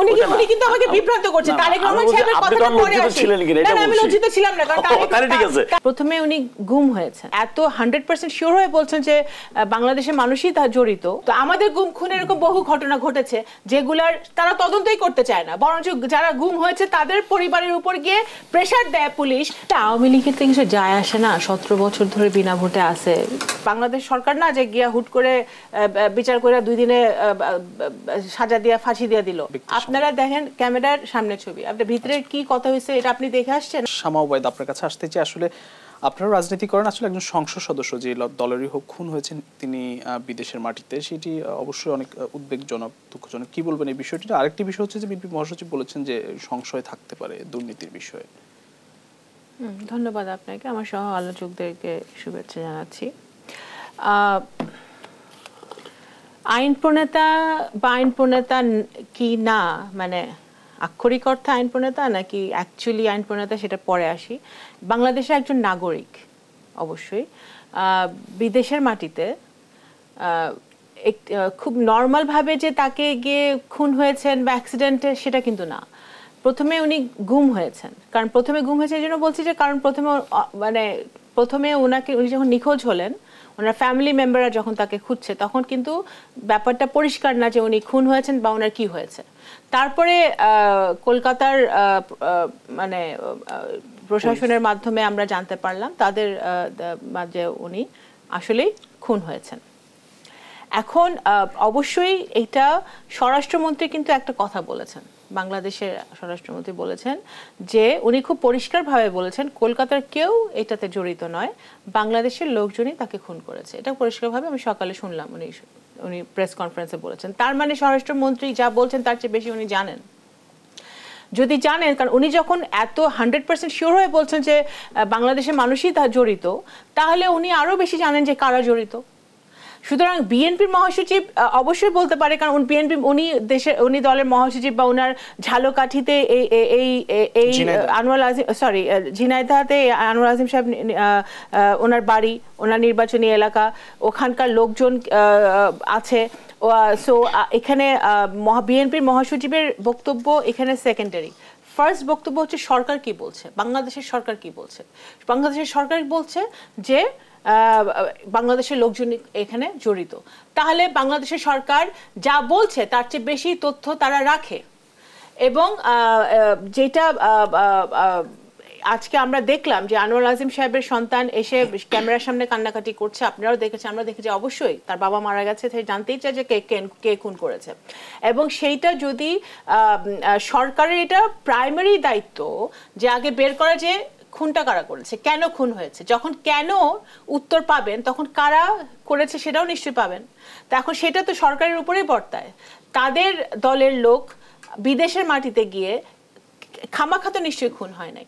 উনি কিন্তু আমাকে বিভ্রান্ত করছেন। তারেক রহমান সাহেবের কথাটা পরে আসি। না আমি লজ্জিত ছিলাম না, কারণ প্রথমে উনি গুম হয়েছে এত 100% শিওর হয়ে বলছেন যে বাংলাদেশের মানুষই তা জড়িত। তো আমাদের গুম খুনের এরকম বহু ঘটনা ঘটেছে যেগুলার তারা তদন্তই করতে চায় না, বরঞ্চ যারা গুম হয়েছে তাদের পরিবারের উপর গিয়ে প্রেসার দেয় পুলিশ। আওয়ামী লীগের তো কিছু যায় আসে না, 17 বছর ধরে বিনা ভোটে আছে বাংলাদেশ সরকার, না যে গিয়া হুট করে বিচার করে 2 দিনে সাজা দিয়া ফাঁসি দিয়ে দিল। আপনারা দেখেন ক্যামেরার সামনে ছবি, আপনার ভিতরে কি কথা হয়েছে এটা আপনি দেখে আসছেন। শামা ওবায়দ, আপনার কাছে আসতে চাই, আসলে আপনারা রাজনীতি করেন, আসলে একজন সংসদ সদস্য যে দলেরই হোক খুন হয়েছেন তিনি বিদেশের মাটিতে, সেটি অবশ্যই অনেক উদ্বেগজনক, দুঃখজনক। কি বলবেন এই বিষয়টি? আরেকটি বিষয় হচ্ছে যে বিএনপি মহাসচিব বলেছেন যে সংশয় থাকতে পারে দুর্নীতির বিষয়ে। ধন্যবাদ আপনাকে, আমার সহ আলোচকদেরকে শুভেচ্ছা জানাচ্ছি। আইন প্রণেতা বা আইন প্রণেতা কি না, মানে আক্ষরিক অর্থে আইন প্রণেতা নাকি অ্যাকচুয়ালি আইন প্রণেতা, সেটা পরে আসি। বাংলাদেশে একজন নাগরিক অবশ্যই বিদেশের মাটিতে খুব নর্মালভাবে যে তাকে গিয়ে খুন হয়েছেন বা অ্যাক্সিডেন্টে, সেটা কিন্তু না। প্রথমে উনি গুম হয়েছেন, কারণ প্রথমে গুম হয়েছে এই জন্য বলছি যে কারণ প্রথমে উনি যখন নিখোঁজ হলেন, ওনার ফ্যামিলি মেম্বাররা যখন তাকে খুঁজছে তখন কিন্তু ব্যাপারটা পরিষ্কার না যে উনি খুন হয়েছেন বা ওনার কি হয়েছে। তারপরে কলকাতার মানে প্রশাসনের মাধ্যমে আমরা জানতে পারলাম তাদের যে উনি আসলেই খুন হয়েছেন। এখন অবশ্যই এইটা স্বরাষ্ট্রমন্ত্রী কিন্তু একটা কথা বলেছেন, বাংলাদেশের স্বরাষ্ট্রমন্ত্রী বলেছেন যে উনি খুব পরিষ্কারভাবে বলেছেন কলকাতার কেউ এটাতে জড়িত নয়, বাংলাদেশের লোকজনই তাকে খুন করেছে। এটা পরিষ্কারভাবে আমি সকালে শুনলাম উনি প্রেস কনফারেন্সে বলেছেন। তার মানে স্বরাষ্ট্রমন্ত্রী যা বলছেন তার চেয়ে বেশি উনি জানেন। যদি জানেন, কারণ উনি যখন এত 100% শিওর হয়ে বলছেন যে বাংলাদেশের মানুষই তা জড়িত, তাহলে উনি আরও বেশি জানেন যে কারা জড়িত। সুতরাং বিএনপির মহাসচিব অবশ্যই বলতে পারে, কারণ উনি দলের মহাসচিব বা ওনার ঝালকাঠিতে এই আনোয়ার আজিম ঝিনাইদহতে আনোয়ার আজিম সাহেব ওনার বাড়ি, ওনার নির্বাচনী এলাকা, ওখানকার লোকজন আছে। সো এখানে বিএনপির মহাসচিবের বক্তব্য এখানে সেকেন্ডারি। ফার্স্ট বক্তব্য হচ্ছে সরকার কি বলছে, বাংলাদেশের সরকার কি বলছে। বাংলাদেশের সরকার বলছে যে বাংলাদেশের লোকজন এখানে জড়িত। তাহলে বাংলাদেশের সরকার যা বলছে তার চেয়ে বেশি তথ্য তারা রাখে। এবং যেটা আজকে আমরা দেখলাম যে আনোয়ার আজিম সাহেবের সন্তান এসে ক্যামেরার সামনে কান্নাকাটি করছে, আপনারাও দেখেছেন, আমরা দেখেছি। অবশ্যই তার বাবা মারা গেছে, তাই জানতেই চায় যে কে খুন করেছে। এবং সেইটা যদি সরকারের এটা প্রাইমারি দায়িত্ব যে আগে বের করা যে খুনটা কারা করেছে, কেন খুন হয়েছে। যখন কেন উত্তর পাবেন তখন কারা করেছে সেটাও নিশ্চয়ই পাবেন। তা এখন সেটা তো সরকারের উপরেই বর্তায়। তাদের দলের লোক বিদেশের মাটিতে গিয়ে খামাখা তো নিশ্চয়ই খুন হয় নাই।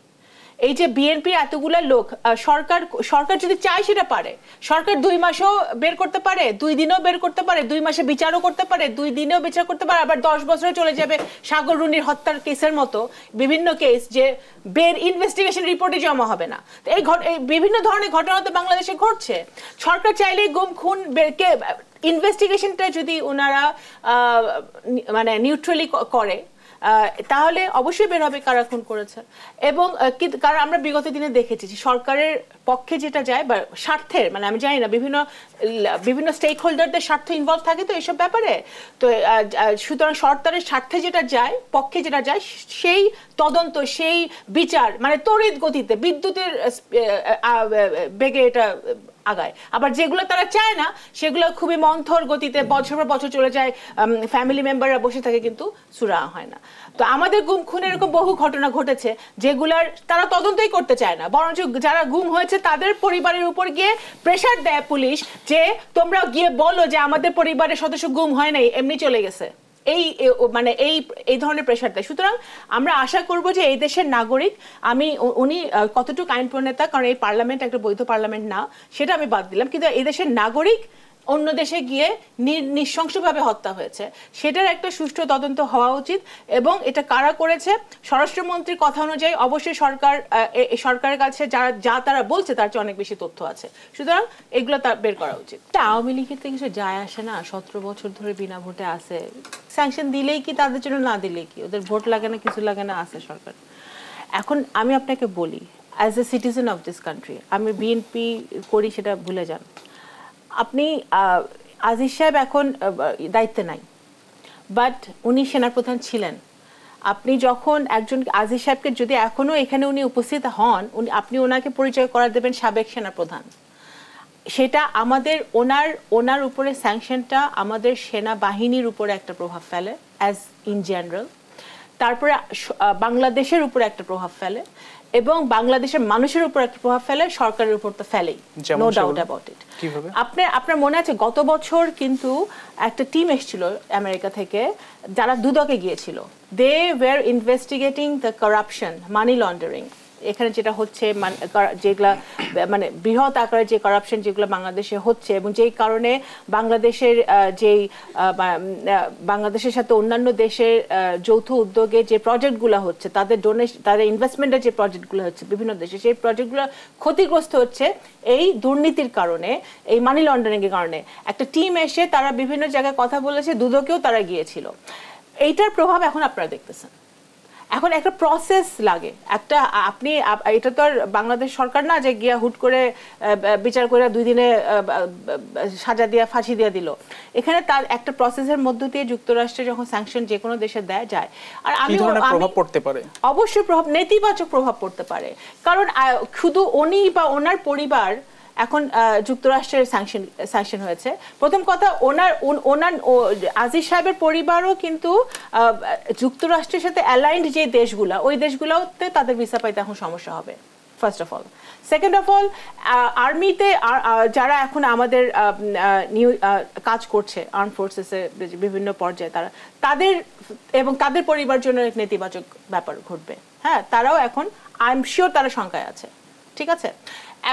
এই যে বিএনপি এতগুলা লোক, সরকার যদি চায় সেটা পারে। সরকার 2 মাসও বের করতে পারে, 2 দিনেও বের করতে পারে, 2 মাসে বিচারও করতে পারে, 2 দিনেও বিচার করতে পারে, আবার 10 বছরে চলে যাবে। সাগর রুনির হত্যার কেসের মতো বিভিন্ন কেস যে ইনভেস্টিগেশন রিপোর্টে জমা হবে না। এই বিভিন্ন ধরনের ঘটনা তো বাংলাদেশে ঘটছে। সরকার চাইলেই গুম খুন ইনভেস্টিগেশনটা যদি ওনারা মানে নিউট্রালি করে তাহলে অবশ্যই বের হবে কারা খুন করেছে। এবং কারণ আমরা বিগত দিনে দেখেছি যে সরকারের পক্ষে যেটা যায় বা স্বার্থের, মানে আমি জানি না, বিভিন্ন স্টেক হোল্ডারদের স্বার্থ ইনভলভ থাকে তো এইসব ব্যাপারে। তো সুতরাং সরকারের স্বার্থে যেটা যায়, পক্ষে যেটা যায়, সেই তদন্ত, সেই বিচার মানে তড়িৎ গতিতে বিদ্যুতের বেগে এটা আগায়। আবার যেগুলো তারা চায় না সেগুলো খুবই মন্থর গতিতে বছর পর বছর চলে যায়, ফ্যামিলি মেম্বাররা বসে থাকে কিন্তু সুরা হয় না। তো আমাদের গুম খুনের এরকম বহু ঘটনা ঘটেছে যেগুলার তারা তদন্তই করতে চায় না, বরঞ্চ যারা গুম হয়েছে তাদের পরিবারের উপর গিয়ে প্রেসার দেয় পুলিশ যে তোমরা গিয়ে বলো যে আমাদের পরিবারের সদস্য গুম হয় নাই, এমনি চলে গেছে। এই ধরনের প্রেশার দেয়। সুতরাং আমরা আশা করব যে এই দেশের নাগরিক, উনি কতটুকু আইন প্রণেতা, কারণ এই পার্লামেন্ট একটা বৈধ পার্লামেন্ট না সেটা আমি বাদ দিলাম, কিন্তু এই দেশের নাগরিক অন্য দেশে গিয়ে নৃশংসভাবে হত্যা হয়েছে, সেটার একটা সুষ্ঠু তদন্ত হওয়া উচিত। এবং এটা কারা করেছে, স্বরাষ্ট্রমন্ত্রীর কথা অনুযায়ী অবশ্যই সরকারের কাছে যা তারা বলছে তার চেয়ে অনেক বেশি তথ্য আছে, সুতরাং এগুলো বের করা উচিত। আওয়ামী লীগের তো কিছু যায় আসে না, 17 বছর ধরে বিনা ভোটে আছে, স্যাংশন দিলেই কি তাদের জন্য, না দিলেই কি, ওদের ভোট লাগে না, কিছু লাগে না, আছে সরকার। এখন আমি আপনাকে বলি, as a citizen of this country, আমি বিএনপি করি সেটা ভুলে যান, আপনি আজিজ সাহেব এখন দায়িত্বে নাই, বাট উনি সেনাপ্রধান ছিলেন। আপনি যখন একজন আজিজ সাহেবকে যদি এখনো এখানে উনি উপস্থিত হন, আপনি ওনাকে পরিচয় করা দেবেন সাবেক সেনাপ্রধান, সেটা আমাদের ওনার উপরে স্যাংশনটা আমাদের সেনাবাহিনীর উপরে একটা প্রভাব ফেলে অ্যাজ ইন জেনারেল, তারপরে বাংলাদেশের উপরে একটা প্রভাব ফেলে, এবং বাংলাদেশের মানুষের উপর একটা প্রভাব ফেলে, সরকারের উপর তো ফেলেই, নো ডাউট অ্যাবাউট ইট। আপনার মনে আছে গত বছর কিন্তু একটা টিম এসেছিল আমেরিকা থেকে, যারা দুদকে গিয়েছিল, they were investigating the corruption, money laundering, এখানে যেটা হচ্ছে, যেগুলা মানে বৃহৎ আকারে যে কারাপশন যেগুলো বাংলাদেশে হচ্ছে, এবং যেই কারণে বাংলাদেশের সাথে অন্যান্য দেশের যৌথ উদ্যোগে যে প্রজেক্টগুলো হচ্ছে, তাদের ইনভেস্টমেন্টের যে প্রজেক্টগুলো হচ্ছে বিভিন্ন দেশে, সেই প্রজেক্টগুলো ক্ষতিগ্রস্ত হচ্ছে এই দুর্নীতির কারণে, এই মানি লন্ডারিং এর কারণে। একটা টিম এসে তারা বিভিন্ন জায়গায় কথা বলেছে, দুদকেও তারা গিয়েছিল। এইটার প্রভাব এখন আপনারা দেখতেছেন। এখন একটা প্রসেস লাগে, এটা তো আর বাংলাদেশ সরকার না যে গিয়া হুট করে বিচার করে 2 দিনে সাজা দিয়া ফাঁসি দিয়ে দিল। এখানে তার একটা প্রসেসের মধ্য দিয়ে যুক্তরাষ্ট্রে যখন স্যাংশন যে কোনো দেশে দেয়া যায়, আর আমি প্রভাব পড়তে পারে, অবশ্যই নেতিবাচক প্রভাব পড়তে পারে, কারণ শুধু উনি বা ওনার পরিবার এখন যুক্তরাষ্ট্রের স্যাংশন হয়েছে। প্রথম কথা, ওনার আজিজ সাহেবের পরিবারও কিন্তু যুক্তরাষ্ট্রের সাথে অ্যালাইন্ড যে দেশগুলা, ওই দেশগুলোতে তাদের ভিসা পাইতে এখন সমস্যা হবে, first of all. Second of all, আর্মিতে যারা এখন আমাদের কাজ করছে, আর্ম ফোর্সেসে বিভিন্ন পর্যায়ে, তাদের পরিবার জন্য এক নেতিবাচক ব্যাপার ঘটবে। হ্যাঁ, তারাও এখন আই এম শিওর তারা শঙ্কায় আছে, ঠিক আছে।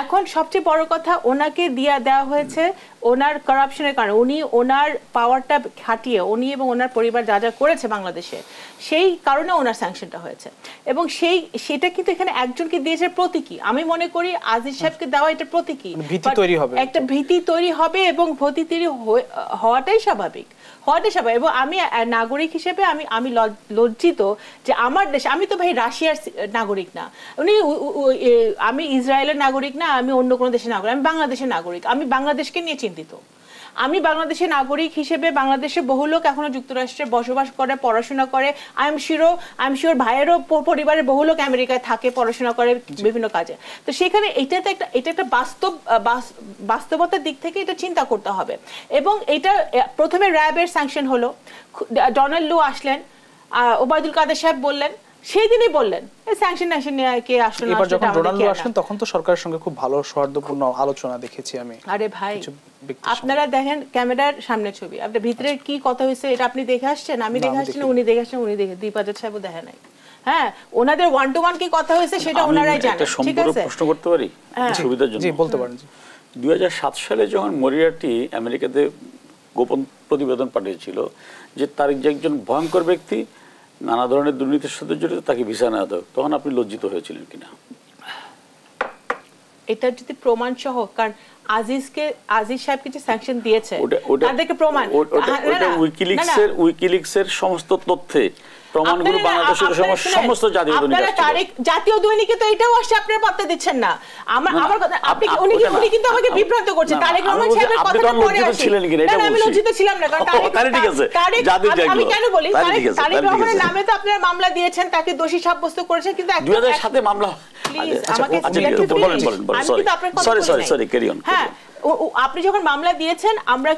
এখন সবচেয়ে বড় কথা, ওনাকে দেওয়া হয়েছে ওনার কারাপশনের কারণে, উনি ওনার পাওয়ারটা খাটিয়ে উনি এবং ওনার পরিবার যা যা করেছে বাংলাদেশে, সেই কারণে ওনার স্যাংশনটা হয়েছে। এবং সেটা কিন্তু এখানে একজনকে দিয়েছে প্রতীকী, আমি মনে করি আজিজ সাহেবকে দেওয়া এটা প্রতীকী, একটা ভীতি তৈরি হবে, এবং ভীতি তৈরি হওয়াটাই স্বাভাবিক। এবং আমি নাগরিক হিসেবে আমি লজ্জিত যে আমার দেশ, আমি তো ভাই রাশিয়ার নাগরিক না, আমি ইসরায়েলের নাগরিক না, আমি অন্য কোনো দেশের নাগরিক, আমি বাংলাদেশের নাগরিক, আমি বাংলাদেশকে নিয়ে চিন্তিত। আমি বাংলাদেশের নাগরিক হিসেবে, বাংলাদেশের বহু লোক এখনো যুক্তরাষ্ট্রে বসবাস করে, পড়াশোনা করে, আই এম শিওর ভাইয়েরও পরিবারের বহু লোক আমেরিকায় থাকে, পড়াশোনা করে বিভিন্ন কাজে। তো সেখানে এটা একটা বাস্তবতার দিক থেকে এটা চিন্তা করতে হবে। এবং এটা প্রথমে র্যাবের স্যাংশন হলো, ডোনাল্ড লু আসলেন, ওবায়দুল কাদের সাহেব বললেন, সেই দিনই বললেন স্যাংশন নিয়ে কে আসলো না। এবার যখন ডোনাল্ড আসেন তখন তো সরকারের সঙ্গে খুব ভালো সৌহার্দ্যপূর্ণ আলোচনা দেখেছি আমি। আরে ভাই, আপনারা দেখেন ক্যামেরার সামনে ছবি, আপনার ভিতরে কি কথা হয়েছে এটা আপনি দেখে আসছেন, আমি দেখে আসছি না, উনি দেখে আসছেন, উনি দেখে, দীপাজাত সাহেবও দেখে নাই। হ্যাঁ, ওনাদের 1-to-1 কি কথা হয়েছে সেটা ওনারাই জানেন, ঠিক আছে। প্রশ্ন করতে পারি সুবিধার জন্য? জি, বলতে পারেন। 2007 সালে যখন মরিয়ার্টি আমেরিকাতে গোপন প্রতিবেদন পাঠিয়েছিল যে তার যে একজন ভয়ঙ্কর ব্যক্তি নানা ধরনের দুর্নীতির সাথে জড়িত, তাকে ভিসা না দেয়, তখন আপনি লজ্জিত হয়েছিলেন কিনা? এটা যদি প্রমাণ সহ, কারণ আজিজ সাহেবকে যে স্যাংশন দিয়েছে তাদেরকে প্রমাণ, উইকিলিক্সের সমস্ত তথ্যে প্রমাণগুলো বাংলাদেশের সমস্ত জাতীয় দৈনিকে তো এটাও আসছে, আপনারা পাত্তা দিচ্ছেন না। আমার কথা, উনি কিন্তু আমাকে বিভ্রান্ত করছে। তারেক রহমান সাহেবের কথাটা পরে আসে, না আমি লজ্জিত ছিলাম না, কারণ আমি কেন বলি, তারেক রহমানের নামে তো আপনারা মামলা দিয়েছেন, তাকে দোষী সাব্যস্ত করেছেন, কিন্তু 2007 এ মামলা, হ্যাঁ, আপনি যখন মামলা দিয়েছেন, আমরা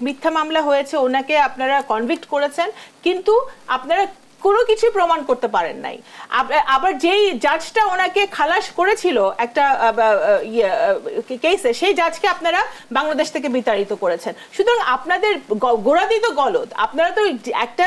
মিথ্যা মামলা হয়েছে, ওনাকে আপনারা কনভিক্ট করেছেন, কিন্তু আপনারা কোনো কিছু প্রমাণ করতে পারেন নাই। আবার যেই জাজটা ওনাকে খালাস করেছিল একটা কেসে, সেই জাজকে আপনারা বাংলাদেশ থেকে বিতাড়িত করেছেন। সুতরাং আপনাদের গোড়াদিত গলদ, আপনারা তো একটা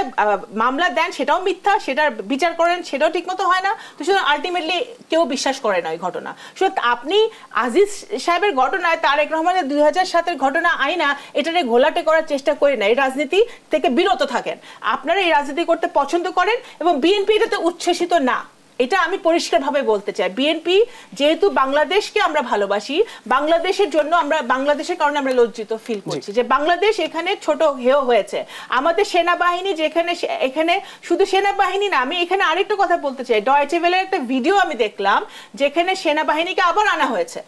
মামলা দেন সেটাও মিথ্যা, সেটার বিচার করেন সেটাও ঠিকমতো হয় না, তো সুতরাং আলটিমেটলি কেউ বিশ্বাস করে না ওই ঘটনা। সুতরাং আপনি আজিজ সাহেবের ঘটনায় তারেক রহমানের 2007-এর ঘটনা আইনা এটাকে ঘোলাটে করার চেষ্টা করি না, এই রাজনীতি থেকে বিরত থাকেন। আপনারা এই রাজনীতি করতে পছন্দ করেন এবং বিএনপি এটাতে উচ্ছ্বসিত না, এটা আমি পরিষ্কারভাবে বলতে চাই। বিএনপি যেহেতু বাংলাদেশকে আমরা ভালোবাসি, বাংলাদেশের জন্য আমরা, বাংলাদেশের কারণে আমরা লজ্জিত ফিল করছি যে বাংলাদেশ এখানে ছোট হেয় হয়েছে। আমাদের সেনাবাহিনী যেখানে, এখানে শুধু সেনাবাহিনী না, আমি এখানে আরেকটা কথা বলতে চাই। ডয়েচে ভেলের একটা ভিডিও আমি দেখলাম যেখানে সেনাবাহিনীকে আবার আনা হয়েছে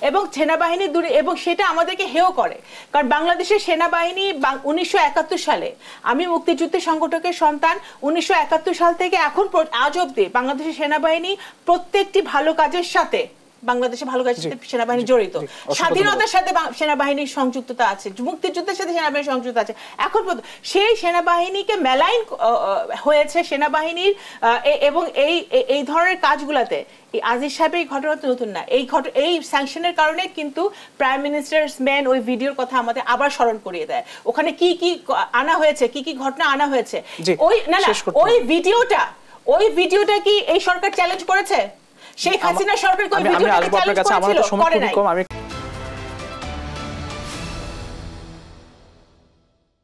এবং সেনাবাহিনী এবং সেটা আমাদেরকে হেয় করে। কারণ বাংলাদেশের সেনাবাহিনী 1971 সালে, আমি মুক্তিযুদ্ধের সংগঠকের সন্তান, 1971 সাল থেকে এখন আজ অব্দি বাংলাদেশের সেনাবাহিনী প্রত্যেকটি ভালো কাজের সাথে, বাংলাদেশে ভালো কাজের সাথে সেনাবাহিনী জড়িত, স্বাধীনতার সাথে সেনাবাহিনীর সংযুক্ততা আছে, মুক্তিযুদ্ধের সাথে সেনাবাহিনীর সংযুক্ত আছে। এখন সেই সেনাবাহিনীকে মেলাইন হয়েছে সেনাবাহিনীর এবং এই ধরনের কাজগুলাতে আজিজ সাহেবের এই ঘটনা তো নতুন না। এই স্যাংশনের কারণে কিন্তু প্রাইম মিনিস্টার্স ম্যান ওই ভিডিওর কথা আমাদের আবার স্মরণ করিয়ে দেয়। ওখানে কি কি আনা হয়েছে, কি কি ঘটনা আনা হয়েছে, ওই না না ওই ভিডিওটা কি এই সরকার চ্যালেঞ্জ করেছে? শেখ হাসিনা সরকার কোন ভিডিওটা চ্যালেঞ্জ করেছিল? করে নাই।